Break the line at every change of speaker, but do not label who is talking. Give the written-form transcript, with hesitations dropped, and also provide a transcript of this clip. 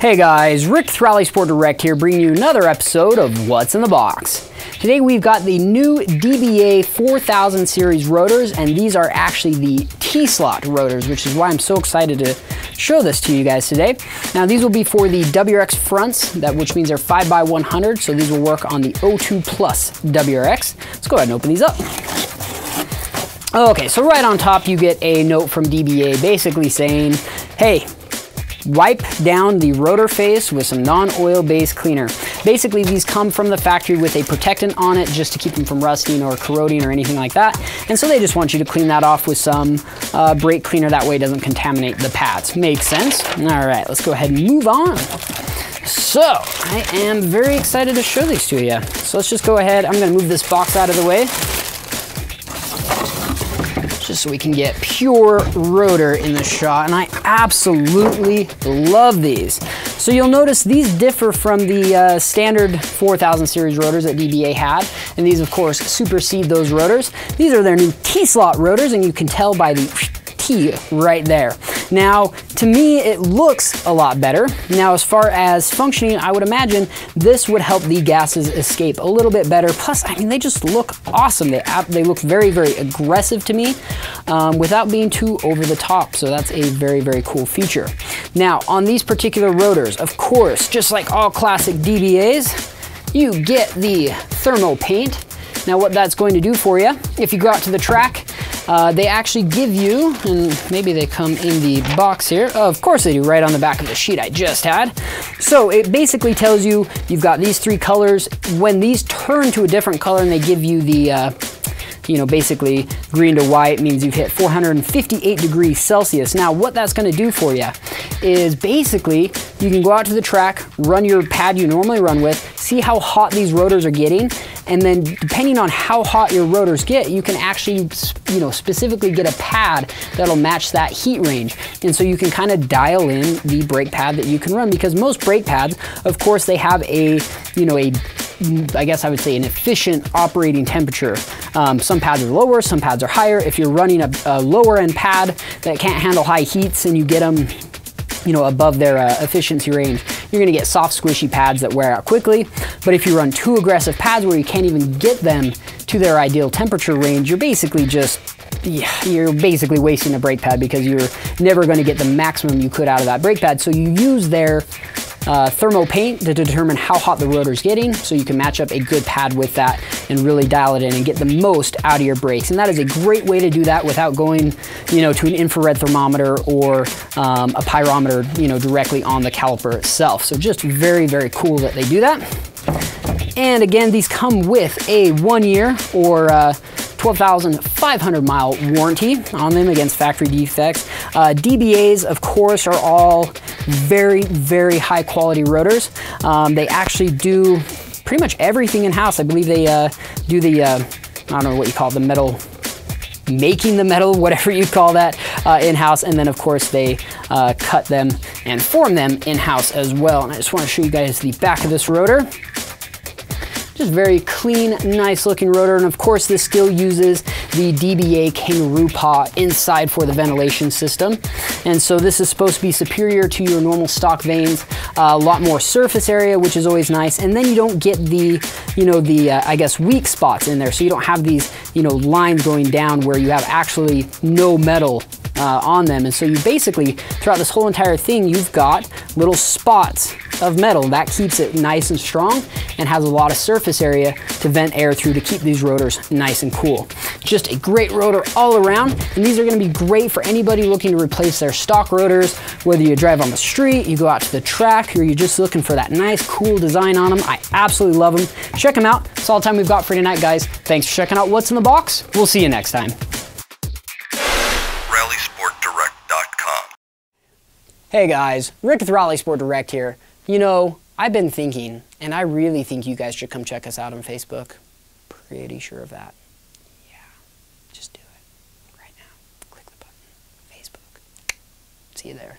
Hey guys, Rick with Rally Sport Direct here, bringing you another episode of What's in the Box. Today we've got the new DBA 4000 series rotors, and these are actually the T-Slot Rotors, which is why I'm so excited to show this to you guys today. Now these will be for the WRX fronts, which means they're 5x100, so these will work on the 02 Plus WRX. Let's go ahead and open these up. Okay, so right on top you get a note from DBA basically saying, hey, wipe down the rotor face with some non-oil based cleaner. Basically these come from the factory with a protectant on it just to keep them from rusting or corroding or anything like that. And so they just want you to clean that off with some brake cleaner, that way it doesn't contaminate the pads. Makes sense? All right, let's go ahead and move on. So I am very excited to show these to you. So let's just go ahead, I'm gonna move this box out of the way, just so we can get pure rotor in the shot, and I absolutely love these. So you'll notice these differ from the standard 4000 series rotors that DBA had, and these of course supersede those rotors. These are their new T-Slot rotors, and you can tell by the T right there. Now, to me, it looks a lot better. Now, as far as functioning, I would imagine this would help the gases escape a little bit better. Plus, I mean, they just look awesome. They look very, very aggressive to me without being too over the top. So that's a very, very cool feature. Now, on these particular rotors, of course, just like all classic DBAs, you get the thermal paint. Now, what that's going to do for you, if you go out to the track, they actually give you, and maybe they come in the box here. Oh, of course they do, right on the back of the sheet I just had. So it basically tells you you've got these three colors. When these turn to a different color and they give you the, basically green to white, means you've hit 458 degrees Celsius. Now what that's gonna do for you is basically you can go out to the track, run your pad you normally run with, see how hot these rotors are getting, and then depending on how hot your rotors get, you can actually, specifically get a pad that'll match that heat range. And so you can kind of dial in the brake pad that you can run, because most brake pads, of course, they have I guess I would say an efficient operating temperature. Some pads are lower, some pads are higher. If you're running a lower end pad that can't handle high heats and you get them above their efficiency range, you're gonna get soft, squishy pads that wear out quickly. But if you run too aggressive pads where you can't even get them to their ideal temperature range, you're basically wasting a brake pad, because you're never gonna get the maximum you could out of that brake pad. So you use their thermo paint to determine how hot the rotor's getting, so you can match up a good pad with that and really dial it in and get the most out of your brakes. And that is a great way to do that without going, to an infrared thermometer or a pyrometer, directly on the caliper itself. So just very, very cool that they do that. And again, these come with a 1 year or 12,500 mile warranty on them against factory defects. DBAs, of course, are all very, very high quality rotors. They actually do pretty much everything in-house. I believe they do the, I don't know what you call it, the metal, making the metal, whatever you call that, in-house. And then of course they cut them and form them in-house as well. And I just want to show you guys the back of this rotor. Just very clean, nice looking rotor. And of course this still uses the DBA kangaroo paw inside for the ventilation system. And so this is supposed to be superior to your normal stock vanes, a lot more surface area, which is always nice. And then you don't get the, I guess, weak spots in there. So you don't have these, lines going down where you have actually no metal on them. And so you basically, throughout this whole entire thing, you've got little spots of metal. That keeps it nice and strong and has a lot of surface area to vent air through to keep these rotors nice and cool. Just a great rotor all around, and these are going to be great for anybody looking to replace their stock rotors, whether you drive on the street, you go out to the track, or you're just looking for that nice cool design on them. I absolutely love them. Check them out. That's all the time we've got for tonight, guys. Thanks for checking out What's in the Box. We'll see you next time. Hey guys, Rick with Rally Sport Direct here. I've been thinking, and I really think you guys should come check us out on Facebook. Pretty sure of that. Yeah, just do it right now. Click the button. Facebook. See you there.